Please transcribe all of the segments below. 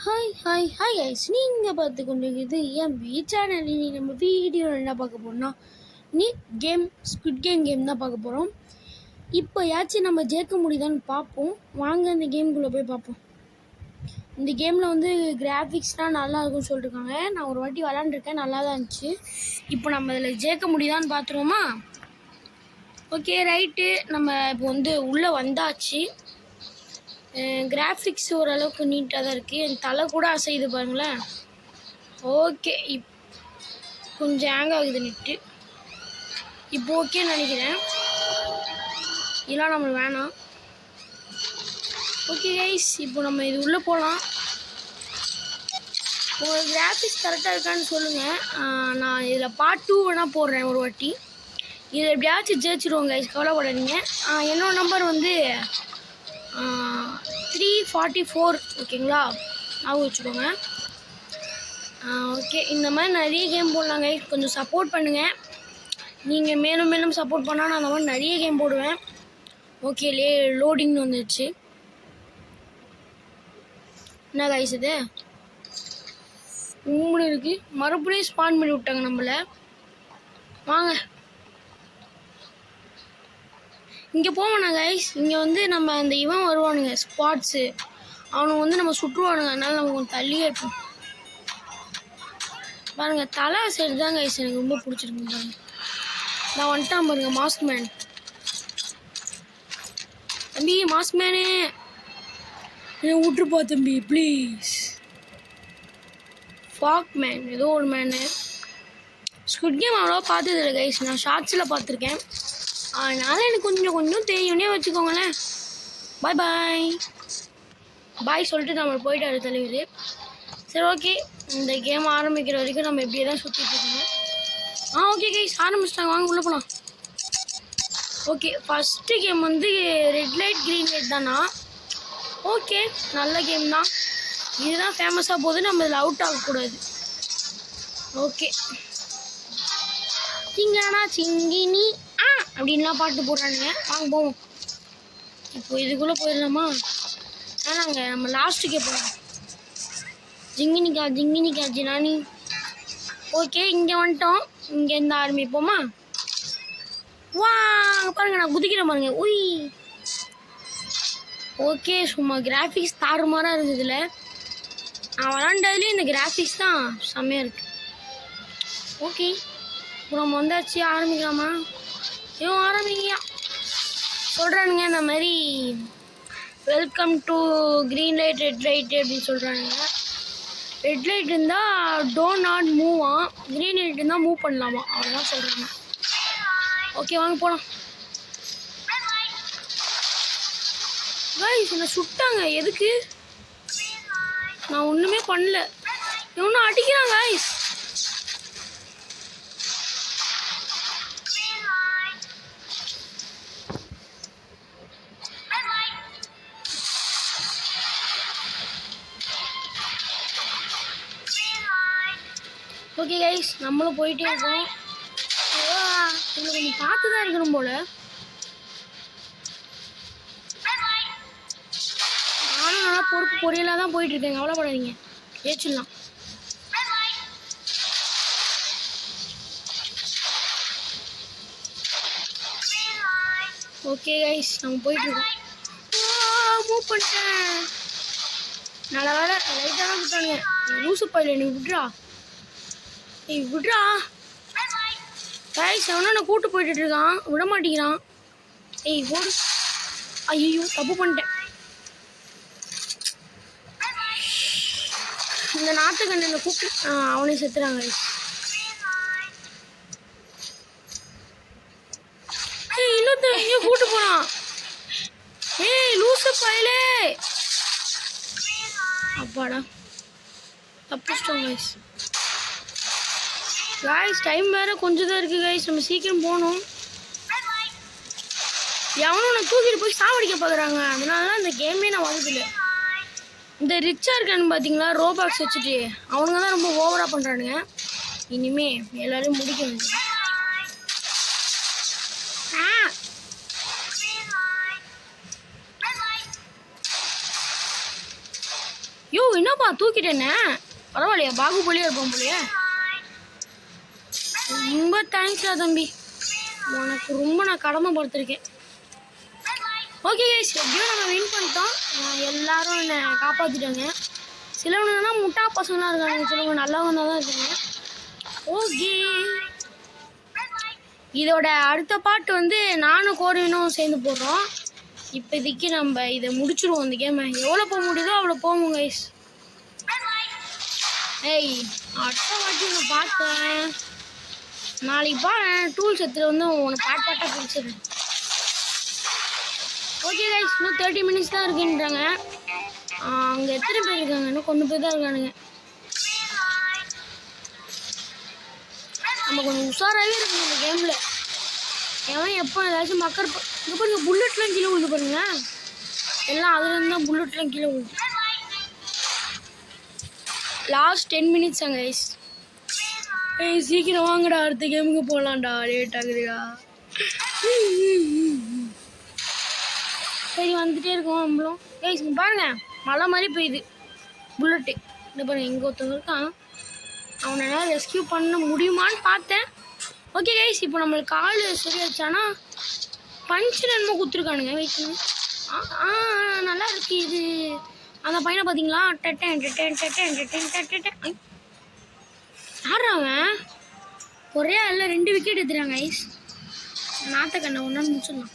Hi guys, நீங்கள் பார்த்து கொண்டிருக்கிறது என் சேனல். இன்னைக்கு நம்ம வீடியோவில் என்ன பார்க்க போகிறோம்னா, ஸ்குவிட் கேம் தான் பார்க்க போகிறோம். இப்போ யாச்சும் நம்ம ஜெயிக்க முடியுதான்னு பார்ப்போம். வாங்க இந்த கேமுக்குள்ளே போய் பார்ப்போம். இந்த கேமில் வந்து கிராஃபிக்ஸ்லாம் நல்லா இருக்கும்னு சொல்லியிருக்காங்க. நான் ஒரு வாட்டி விளாண்டுருக்கேன், நல்லா தான் இருந்துச்சு. இப்போ நம்ம இதில் ஜெயிக்க முடியுதான்னு பார்த்துருவோமா? ஓகே ரைட்டு, நம்ம இப்போ வந்து உள்ளே வந்தாச்சு. கிராஃபிக்ஸ் ஓரளவுக்கு நீட்டாக தான் இருக்குது. என் தலை கூட அசையுது பாருங்களேன். ஓகே, கொஞ்சம் ஹேங் ஆகுது நெட்டு. இப்போ ஓகேன்னு நினைக்கிறேன். இதெல்லாம் நம்மளுக்கு வேணாம். ஓகே கைஸ், இப்போ நம்ம இது உள்ளே போகலாம். உங்கள் கிராஃபிக்ஸ் கரெக்டாக இருக்கான்னு சொல்லுங்கள். நான் இதில் பார்ட் 2 வேணால் போடுறேன் ஒரு வாட்டி. இதில் எப்படியாச்சும் ஜெயிச்சிடுவோம் கைஸ், கவலைப்படாதீங்க. என்னோடய நம்பர் வந்து 344. ஓகேங்களா, ஞாபகம் வச்சுக்கோங்க. ஓகே, இந்த மாதிரி நிறைய கேம் போடலாங்க. கொஞ்சம் சப்போர்ட் பண்ணுங்கள். நீங்கள் மேலும் மேலும் சப்போர்ட் பண்ணால் நான் அந்த மாதிரி நிறைய கேம் போடுவேன். ஓகே, லோடிங்னு வந்துடுச்சு. என்ன கைஸ் இது உண்மை இருக்குது? மறுபடியும் ஸ்பான் பண்ணி விட்டாங்க நம்மளை. வாங்க இங்கே போவோண்ணா கைஸ். இங்கே வந்து நம்ம அந்த இவன் வருவானுங்க ஸ்பாட்ஸு, அவனுக்கு வந்து நம்ம சுற்றுவானுங்க. அதனால நம்ம கொஞ்சம் தள்ளியே இருப்போம். பாருங்கள், தலை சைடு தான் கைஸ் எனக்கு ரொம்ப பிடிச்சிருக்கு. பாருங்க, நான் வந்துட்டான் பாருங்க மாஸ்க் மேன். தம்பி மாஸ்க் மேனு, என்ன விட்டுருப்பா தம்பி ப்ளீஸ். ஃபாக் மேன் ஏதோ ஒரு மேனு. ஸ்குவிட் கேம் அவ்வளோவா பார்த்ததில்லை கைஸ், நான் ஷார்ட்ஸில் பார்த்துருக்கேன். அதனால் எனக்கு கொஞ்சம் தெரியும்னே வச்சுக்கோங்களேன். பாய் பாய் பாய் சொல்லிட்டு நம்ம போயிட்டாரு தலைவர். சரி ஓகே, இந்த கேம் ஆரம்பிக்கிற வரைக்கும் நம்ம இப்படியே தான் சுற்றிட்டு இருக்கோம். ஓகே கைஸ், ஆரம்பிச்சிட்டாங்க. வாங்க உள்ளே போகலாம். ஓகே, ஃபஸ்ட்டு கேம் வந்து ரெட் லைட் க்ரீன் லைட் தானா? ஓகே, நல்ல கேம் தான். இதுதான் ஃபேமஸாக போகுது, நம்ம இதில் அவுட் ஆகக்கூடாது. ஓகே, சிங்கானா சிங்கினி அப்படின்லாம் பாட்டு போடுறானுங்க. வாங்க போவோம். இப்போ இதுக்குள்ளே போயிடலாமா? ஆனாங்க நம்ம லாஸ்ட்டுக்கே போகலாம். ஜிங்கினிக்கா ஜினானி. ஓகே, இங்கே வந்துட்டோம். இங்கேருந்து ஆரம்பிப்போமா? வா பாருங்க, நான் குதிக்கிறேன் பாருங்க. உய் ஓகே, சும்மா கிராஃபிக்ஸ் தாறுமாறாக இருக்குதுல்ல. நான் விளாண்டதுலேயும் இந்த கிராஃபிக்ஸ் தான் செம்மையாக இருக்குது. ஓகே, இப்போ நம்ம வந்தாச்சு. ஆரம்பிக்கலாமா? ஆரம்பிங்கயா சொல்கிறானுங்க. இந்த மாதிரி welcome to green light red light அப்படின்னு சொல்கிறானுங்க. ரெட் லைட் இருந்தால் don't not Muva, green light இருந்தால் மூவ் பண்ணலாமா, அவ்வளோதான் சொல்கிறாங்க. ஓகே வாங்க போகலாம். கைஸ், என்னை சுட்டாங்க. எதுக்கு? நான் ஒன்றுமே பண்ணல. இவனும் அடிக்கிறாங்க கைஸ். ஓகே கைஸ், நம்மளும் போயிட்டே இருக்கோம். இதில் கொஞ்சம் பார்த்து தான் இருக்கணும் போல். நானும் நல்லா பொறியலாக தான் போயிட்டுருக்கேங்க, கவலைப்படாதீங்க, ஏச்சிடலாம். ஓகே கைஸ், நம்ம போயிட்டுருக்கோம். மூவ் பண்ணிட்டேன். நல்ல வேலை, லைட்டாக தான் விட்டானுங்க. லூசு பையில எனக்கு விட்றா. விட்றா கைஸ், அவனா நான் கூட்டு போயிட்டு இருக்கான், விட மாட்டேங்கிறான். போடு. ஐயோ, தப்பு பண்ணிட்டேன். இந்த நாட்டுக்கண்ணனை கூப்பிட்டு அவனே செத்துறாங்க. இன்னொருத்தர் எங்கேயோ கூட்டு போனான். லூசு பையலே. அப்பாடா, தப்பிச்சிட்டோம் கைஸ். கைஸ், டைம் வேறு கொஞ்சம் தான் இருக்குது கைஸ், நம்ம சீக்கிரம் போகணும். எவனும் நான் தூக்கிட்டு போய் சாவடிக்க பார்க்குறாங்க. அதனால தான் இந்த கேமே நான் வளர்த்துல. இந்த ரிச்சாக இருக்கான்னு பார்த்தீங்களா, ரோபாக்ஸ் வச்சுட்டு அவனுங்க தான் ரொம்ப ஓவராக பண்ணுறானுங்க. இனிமே எல்லோரும் முடிக்க வேண்டியது. யோ என்னப்பா தூக்கிட்டேனே பரவாயில்லையா பாகுபலியா இருப்போம் போலையே ரொம்ப தேங்க்ஸ்டா தம்பி உனக்கு ரொம்ப நான் கடமைப்படுத்திருக்கேன் ஓகே கைஸ் எப்படியோ நம்ம வின் பண்ணிட்டோம் எல்லாரும் என்னை காப்பாற்றிட்டாங்க சிலவனுங்கன்னா முட்டா பசங்களாம் இருக்காங்க சிலவங்க நல்லவங்க தான் இருக்காங்க ஓகே இதோட அடுத்த பாட்டு வந்து நானும் கோரினும் சேர்ந்து போடுறோம் இப்போதைக்கு நம்ம இதை முடிச்சிடுவோம் இந்த கேமை எவ்வளோ போக முடியுதோ அவ்வளோ போவோம் கைஸ் ஏய் அடுத்த வாட்டி நான் பார்த்தேன் நாளைக்கு டூல்ஸ் எடுத்துகிட்டு வந்து உனக்கு பாட்டாக பிடிச்சிடுறேன் ஓகே கைஸ் இன்னும் 30 மினிட்ஸ் தான் இருக்குன்றாங்க அங்கே எத்தனை பேர் இருக்காங்க இன்னும் கொண்டு போய் தான் இருக்கானுங்க நம்ம கொஞ்சம் உஷாராகவே இருக்கணும் இந்த கேமில் எவன் எப்போ ஏதாச்சும் மக்கள் இங்கே பாருங்க புல்லட்லாம் கீழே விழுது பாருங்க எல்லாம் அதுலேருந்து தான் புல்லட்லாம் கீழே விழுது லாஸ்ட் 10 மினிட்ஸ் கைஸ் ஏய் சீக்கிரம் வாங்கடா அடுத்த கேமுக்கு போகலான்டா லேட் ஆகுதுடா சரி வந்துட்டே இருக்கோம் நம்மளும் கைஸ் இங்கே பாருங்க மழை மாதிரி பெய்யுது புல்லட்டு இந்த பாருங்க இங்கே ஒருத்தவங்க இருக்கான் அவனை எல்லாம் ரெஸ்கியூ பண்ண முடியுமான்னு பார்த்தேன் ஓகே கைஸ் இப்போ நம்மளுக்கு கால் சரியாச்சானா பஞ்சு என்னமோ கொடுத்துருக்கானுங்க வெயிட் நல்லா இருக்கு இது அந்த பையனை பார்த்தீங்களா ஆடுறான் ஒரே அல்ல 2 விக்கெட் எடுத்துறாங்க கைஸ் நாத்தக்கண்ணை ஒன்றா முடிச்சிடலாம்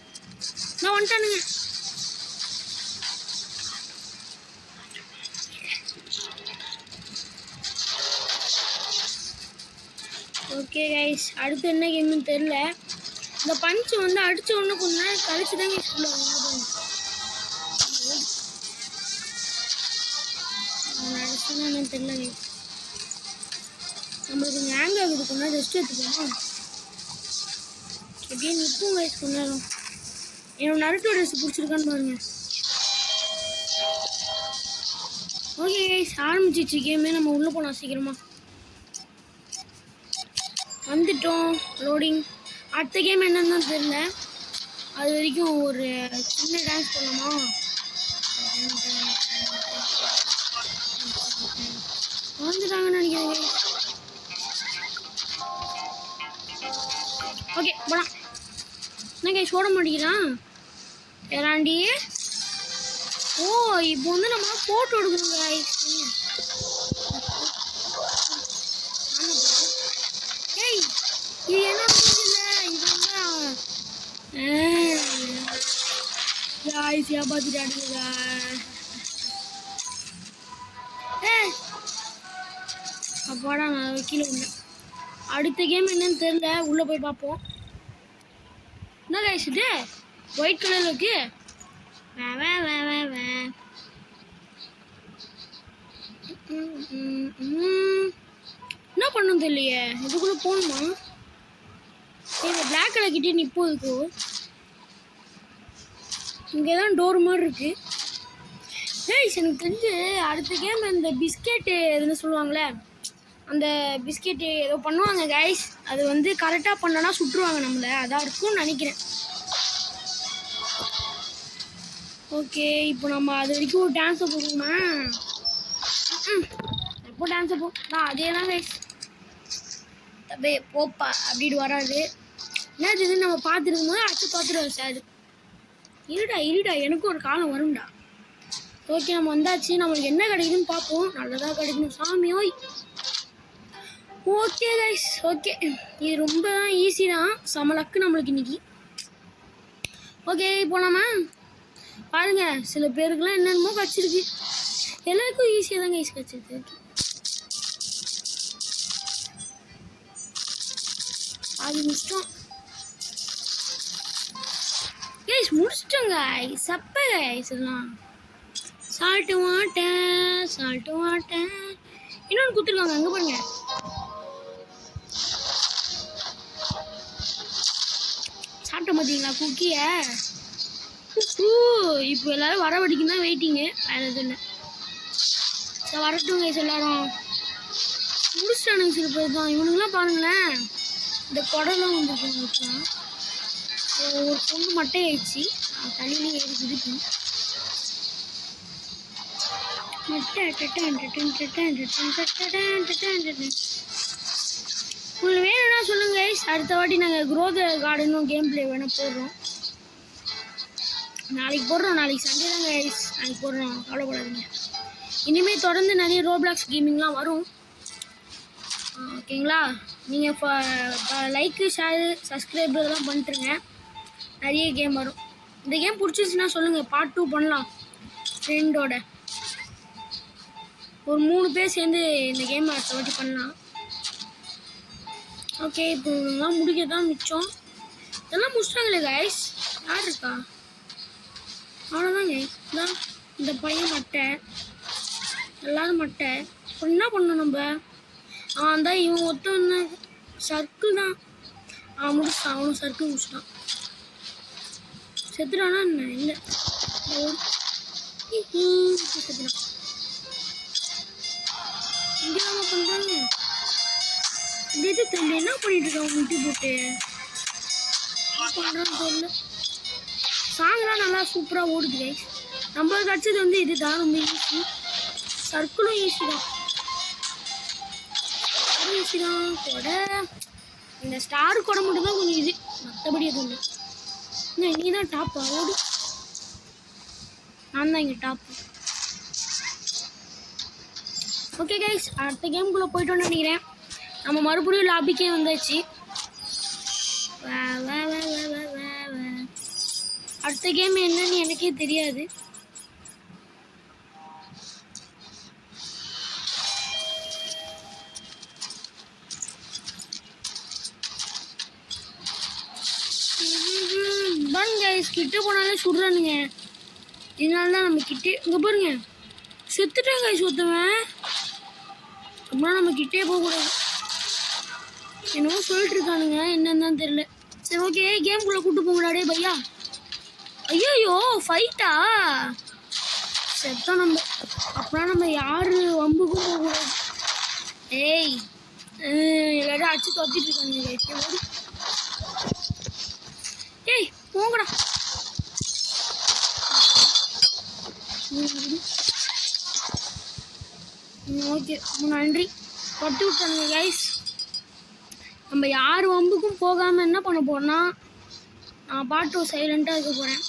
நான் வந்துட்டானுங்க ஓகே கைஸ் அடுத்து என்ன கேம்னு தெரில இந்த பஞ்சு வந்து அடித்த உடனே கொஞ்ச நேரம் கழிச்சு தான் கைஸ் என்னன்னு தெரில கைஸ் நம்மளுக்கு கொஞ்சம் ஹேங் ஆகுது கொஞ்ச நேரம் ரெஸ்ட் எடுத்துக்கோமா எப்படியே நிற்கும் கைஸ் கொஞ்ச நேரம் என்னோட நருட்டோ ட்ரெஸ் பிடிச்சிருக்கான்னு பாருங்க ஓகே கைஸ் ஆரம்பிச்சிச்சு கேமே நம்ம உள்ளே போகலாம் சீக்கிரமா வந்துட்டோம் லோடிங் அடுத்த கேம் என்னன்னு தான் தெரியல அது வரைக்கும் ஒரு சின்ன டான்ஸ் பண்ணலாமா வந்துட்டாங்கன்னு நினைக்கிறேன் ஓகே போலாம் என்ன கைஸ் ஓட மாட்டேங்கிறான் ஏறாண்டி ஓ இப்போ வந்து நம்ம ஃபோட்டோ எடுக்கணும் கைஸ் ஏய் இது என்ன ஈஸியாக பார்த்துட்டாடுங்க அப்பாடா நான் கீழே உண்டேன் அடுத்த கேம் என்னன்னு தெரியல உள்ளே போய் பார்ப்போம் என்ன கைஸ் இது ஒயிட் கலரில் இருக்கு என்ன பண்ணும் தெரியலையே இதுக்குள்ளே போகணுமா இந்த பிளாக் கலர் கிட்டே நிற்போம் இதுக்கு இங்கே தான் டோர் மாதிரி இருக்கு கைஸ் எனக்கு தெரிஞ்சு அடுத்த கேம் இந்த பிஸ்கெட்டு எதுன்னு சொல்லுவாங்களே அந்த பிஸ்கெட்டு ஏதோ பண்ணுவாங்க கைஸ் அது வந்து கரெக்டாக பண்ணனா சுட்டுருவாங்க நம்மளை அதான் இருக்கும்னு நினைக்கிறேன் ஓகே இப்போ நம்ம அது வரைக்கும் ஒரு டான்ஸை போடுவோமா எப்போ டான்ஸை நான் அதே தான் கைஸ் தப்பே போப்பா அப்படின்னு வராது என்ன இது நம்ம பார்த்துருக்கும் போது அடுத்து பார்த்துருவோம் சார் இருடா எனக்கும் ஒரு காலம் வரும்டா ஓகே நம்ம வந்தாச்சு நம்மளுக்கு என்ன கிடைக்குதுன்னு பார்ப்போம் நல்லதாக கிடைக்கணும் சாமி ஓய் ஓகே கைஸ் ஓகே இது ரொம்ப தான் ஈஸி தான் சமலக்கு நம்மளுக்கு இன்னைக்கு ஓகே போகலாமா பாருங்க சில பேருக்குலாம் என்னென்னமோ கிடச்சிருக்கு எல்லாருக்கும் ஈஸியாக தான் கைஸ் கிடச்சிருக்கு அது முடிச்சிட்டோம் கைஸ் முடிச்சிட்டோம் கைஸ் சப்ப கைஸ் எல்லாம் சால்ட்டு வாட்டேன் இன்னொன்று கொடுத்துருக்காங்க அங்கே பாருங்க சாப்பிட்ட பார்த்தீங்களா குக்கிய இப்போ எல்லாரும் வர வரைக்கும் தான் வெயிட்டிங்கு வேறு எதுவும் இல்லை சரி வரட்டும் கைஸ் எல்லாரும் முடிச்சிட்டானுங்க சில பேர் தான் இவனுங்களாம் பாருங்களேன் இந்த குடம்லாம் வந்துருக்குங்க ஒரு பொண்ணு மட்டை ஆயிடுச்சு தண்ணியிலே ஏறி குதிக்கும் உங்களுக்கு வேணும்னா சொல்லுங்க கைஸ், அடுத்த வாட்டி நாங்கள் க்ரோத் கார்டனும் கேம் பிளே வேணால் போடுறோம். நாளைக்கு போடுறோம், நாளைக்கு சண்டே தாங்க கைஸ், நாளைக்கு போடுறோம், கவலைப்படாதீங்க. இனிமேல் தொடர்ந்து நிறைய ரோப்ளாக்ஸ் கேமிங்லாம் வரும், ஓகேங்களா? நீங்கள் லைக்கு ஷேரு சப்ஸ்கிரைப் இதெல்லாம் பண்ணிட்டுருங்க, நிறைய கேம் வரும். இந்த கேம் பிடிச்சிச்சுன்னா சொல்லுங்கள், பார்ட் 2 பண்ணலாம் ஃப்ரெண்டோட. ஒரு 3 பேர் சேர்ந்து இந்த கேம் அடுத்த வாட்டி பண்ணலாம். ஓகே, இப்போ இதெல்லாம் முடிக்க தான் மிச்சம். இதெல்லாம் முடிச்சிட்டாங்களே கைஸ், யார் இருக்கா? அவ்வளோதாங்க. இதான் இந்த பையன் மட்டை, எல்லாரும் மட்டை. இப்போ என்ன பண்ணணும் நம்ம? அந்த இவன் ஒருத்தன் சர்க்கிள் தான் முடிச்சிட்டான், அவனும் சர்க்கிள் முடிச்சிட்டான். செத்துட்டானா என்ன? இல்லை, செத்துட்டான். இங்கே என்ன பண்ணுறாங்க? இந்த இது தெரியல, என்ன பண்ணிட்டு இருக்கான் முட்டி போட்டு பண்ணுறான்னு தெரியல. சாங்லாம் நல்லா சூப்பராக ஓடுது கைஸ். நம்மளுக்கு அடிச்சது வந்து இது தான் ரொம்ப ஈஸி. சர்க்கிளும் ஈஸி தான், ஈஸி தான். கொடை இந்த ஸ்டார் கொடை மட்டும் தான் கொஞ்சம் இது, மற்றபடி எதுவும் இல்லை. நீ தான் டாப்பா? ஓடு, நான் தான் இங்கே டாப்பு. ஓகே கைஸ், அடுத்த கேமுக்குள்ளே போய்ட்டோன்னு நினைக்கிறேன். நம்ம மறுபடியும் லாபிக்கே வந்தாச்சு. அடுத்த கேம் என்னன்னு எனக்கே தெரியாது. கிட்ட போனாலே சுடுறானுங்க, இதனால தான் நம்ம கிட்டே. இங்கே பாருங்க, செத்துட்டேன் கைஸ் ஒருத்தவன். அப்படின்னா நம்ம கிட்டே போகக்கூடாது, என்னவோ சொல்லிட்டு இருக்கானுங்க, என்னன்னு தெரியல. சரி ஓகே, கேம்குள்ளே கூப்பிட்டு போங்கடாடே பையா. ஐயோ ஃபைட்டா? செத்தான் நம்ம. அப்படின்னா நம்ம யாரு வம்புக்கும் போகக்கூடாது. ஏய், எல்லாரும் அடிச்சு தொத்திட்டு இருக்கானுங்க. ஏய் போங்கடா. ஓகே, நன்றி. கொட்டி விட்டானுங்க கைஸ். நம்ம யார் வம்புக்கும் போகாமல் என்ன பண்ண போறோம்னா, நான் பாட்டு சைலண்டாக இருக்க போகிறேன்.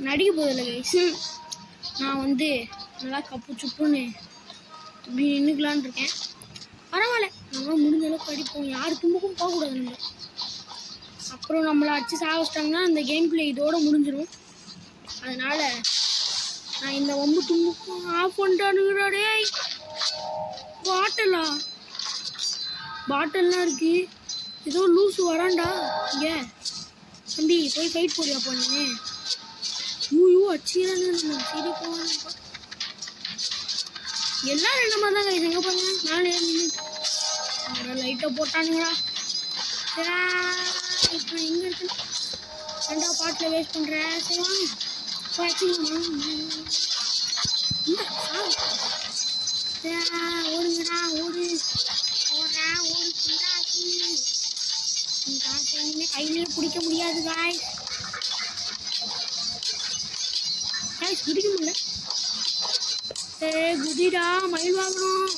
நடிக்க போதில்லை கைஸ். நான் வந்து நல்லா கப்பு சுப்புன்னு இப்படி நின்றுக்கலான் இருக்கேன். பரவாயில்ல, நம்ம முடிஞ்ச அளவுக்கு அடிப்போம், யார் தும்புக்கும் போகக்கூடாது நம்ம. அப்புறம் நம்மளை அடிச்சு சாவச்சிட்டாங்கன்னா இந்த கேம் பிளே இதோட முடிஞ்சிடும். அதனால் நான் இந்த வம்பு தும்புக்கும் ஆஃப் பண்ணிட்டானுங்கிறாடே. பாட்டெல்லாம் இருக்கு, ஏதோ லூஸு வரான்டா. இங்கே தம்பி போய் ஃபைட் போடியா பண்ணு. ஐயோ அடிச்சுக்கிறானு, நம்ம சரி போவான். எல்லாரும் என்ன மாதிரி தான் கைஸ். எங்கே பாருங்க, நானே லைட்டாக போட்டானுங்களா. இப்போ எங்கே இருக்கு? ரெண்டா பாட்டில் வேஸ்ட் பண்ணுறேன். சரி ஓடுங்கடா, ஓடு ஓடுறேன், ஓடு. கையிலேயே பிடிக்க முடியாது காய், பிடிக்க முடியல. குதிடா, மயில் வாங்கணும்.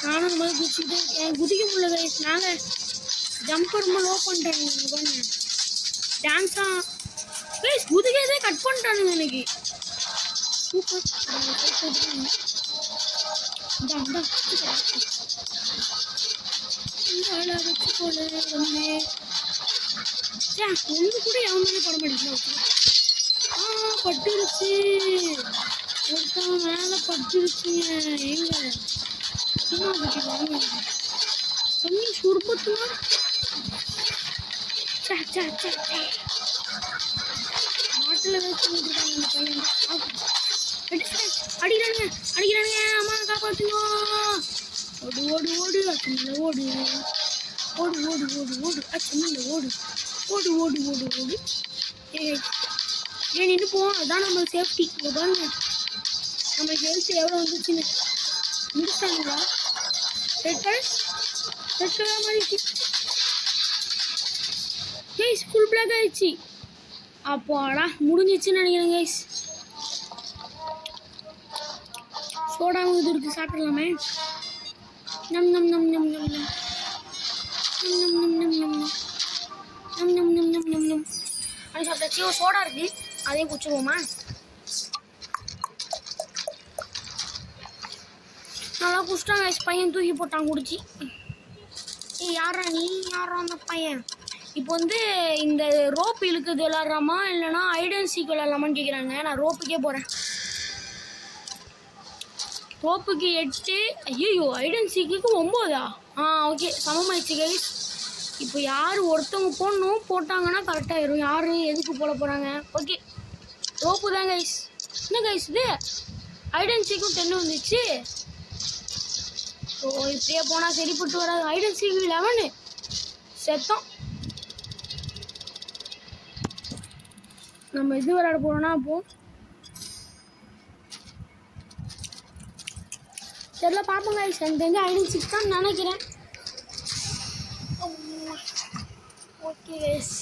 நானும் போய் குதிச்சுட்டு இருக்கேன், குதிக்க முடியல கைஸ். நாங்கள் ஜம்பர் ரொம்ப லோ பண்ணிட்டானுங்க பாருங்க. டான்ஸா கைஸ், குதிக்கிறதே கட் பண்ணிட்டானுங்க எனக்கு. சூப்பர். ஒன்று கூட எவன் மேலே பட மாட்டேங்குது. பட்டுருச்சு, ஒருத்தவன் மேலே பட்டுருச்சுங்க. எங்க சும்மா பட்டி வாங்க தண்ணி சுருப்பத்துமா. மாட்டில் வச்சு விட்டுருக்காங்க இந்த பையன். அடிக்கிறானுங்க. அம்மா காப்பாற்றுங்க. ஓடு ஓடு ஓடு, அச்சமில்ல ஓடு, ஓடு ஓடு ஓடு ஓடு, அச்சமில்ல ஓடு, ஓடு ஓடு ஓடு ஓடு. ஏன் நின்று போவோம், அதான் நம்ம சேஃப்டி. இங்கே பாருங்க நம்ம ஹெல்த் எவ்வளோ வந்துச்சுன்னு முடிச்சாங்களா. ரெட் கலர் மாதிரி கைஸ் ஃபுல் பிளாக் ஆயிடுச்சு. அப்போ ஆடா முடிஞ்சிச்சுன்னு நினைக்கிறேன் கைஸ். சோடா இது இருக்குது, சாப்பிடலாமே. நம் நம் நம் நம் நம் நம் நம் நம் நம் நம் நம் நம் நம் நம் நம் நம் அப்படி சாப்பிட்டாச்சு. ஒரு சோடா இருக்குது, அதையும் குடிச்சிருவோமா. நல்லா குடிச்சிட்டாங்க கைஸ். பையன் தூக்கி போட்டான் குடிச்சு. யாரா நீ, யாரா அந்த பையன்? இப்போ வந்து இந்த ரோப் இழுக்குது விளாட்றாமா இல்லைனா ஹைட் அண்ட் சீக் விளாட்லாமான்னு கேட்குறாங்க. நான் ரோப்புக்கே போகிறேன். ரோப்புக்கு 8. ஐயோ ஹைட் அண்ட் சீக்குக்கு 9. ஓகே சமமாயிடுச்சு கைஸ். இப்போ யார் ஒருத்தவங்க போடணும், போட்டாங்கன்னா கரெக்டாகிடும். யார் எதுக்கு போட போகிறாங்க? ஓகே ரோப்பு தான் கைஸ். என்ன கைஸ் இது ஹைட் அண்ட் சீக்கும் 10 வந்துச்சு. ஸோ இப்படியே போனால் சரிப்பட்டு வராது. ஹைட் அண்ட் சீக்கு 11 செத்தோம். நம்ம இது விளையாட போகிறோன்னா அப்போது தெரியல, பார்ப்போங்க கைஸ். எனக்கு தெரிஞ்சு ஹைட் அண்ட் சீக் தான் நினைக்கிறேன். ஓகே கைஸ்,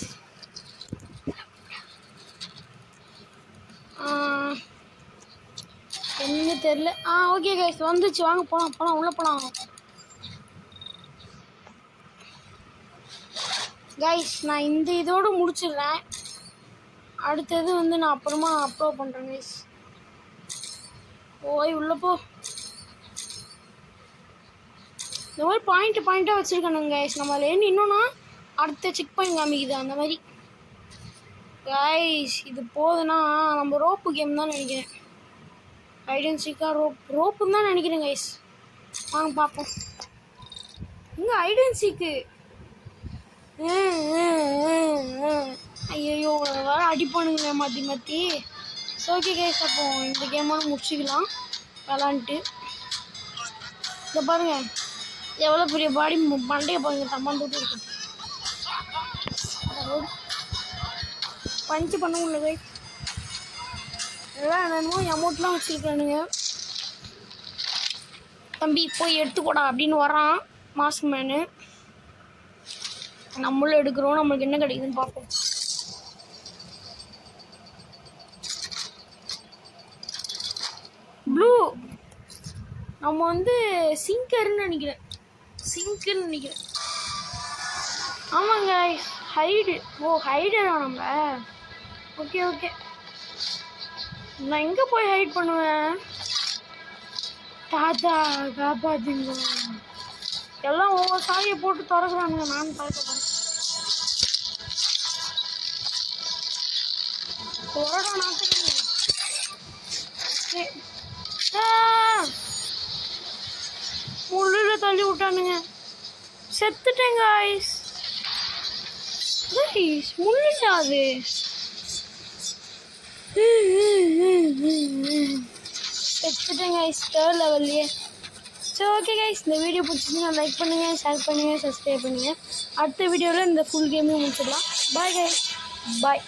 என்ன தெரில. ஓகே கைஸ் வந்துச்சு, வாங்க போகலாம் உள்ளே போகலாம் கைஸ். நான் இந்த இதோடு முடிச்சிடுறேன். அடுத்தது வந்து நான் அப்புறமா அப்லோட் பண்ணுறேன் கைஸ். போய் உள்ளே போ. இந்த மாதிரி பாயிண்ட்டாக வச்சுருக்கணுங்க கைஸ். நம்ம அதில் இன்னொன்னா அடுத்த செக் பாயிண்ட் காமிக்குது அந்த மாதிரி கைஸ். இது போகுதுன்னா நம்ம ரோப்பு கேம் தான் நினைக்கிறேன். ஹைட் அண்ட் சீக்கா ரோப்புன்னு தான் நினைக்கிறேன் கைஸ். வாங்க பார்ப்போம். இங்கே ஹைட் அண்ட் சீக்கு. ஐயோ வேறு அடிப்பானுங்களே மாற்றி. ஸோ ஓகே கைஸ், அப்போ இந்த கேமோட முடிச்சுக்கலாம் விளாண்டுட்டு. இதை பாருங்கள் எவ்வளோ பெரிய பாடி, மண்டையை பாருங்கள் தம்மாந்துட்டு இருக்குது. பஞ்சு பண்ண முடியல கைஸ். எல்லாம் என்னென்னமோ அமௌண்ட்லாம் வச்சுருக்கானுங்க. தம்பி போய் எடுத்துக்கூடா அப்படின்னு வரான் மாஸ்க் மேனு. நம்மளும் எடுக்கிறோம், நம்மளுக்கு என்ன கிடைக்குதுன்னு பார்ப்போம். ப்ளூ நம்ம வந்து சிங்கர்னு நினைக்கிறேன். ஆமாங்க ஹைடு. ஹைடரா நம்ம? ஓகே நான் எங்கே போய் ஹைட் பண்ணுவேன்? தாத்தா காப்பாத்துங்க. எல்லாம் ஒவ்வொரு சாவியை போட்டு திறக்கிறானுங்க. நானும் திறக்க போகிறேன். முள்ளுல தள்ளி விட்டானுங்க. செத்துட்டேன் காய்ஸ். முள்ளுடா அது. செத்துட்டேன் காய்ஸ் தேர்ட் லெவல்லையே. சரி ஓகே கைஸ், இந்த வீடியோ பிடிச்சிருந்தீங்கன்னா லைக் பண்ணுங்கள், ஷேர் பண்ணுங்கள், சப்ஸ்கிரைப் பண்ணுங்கள். அடுத்த வீடியோவில் இந்த ஃபுல் கேமையும் முடிச்சிடலாம். பாய் கைஸ், பாய்.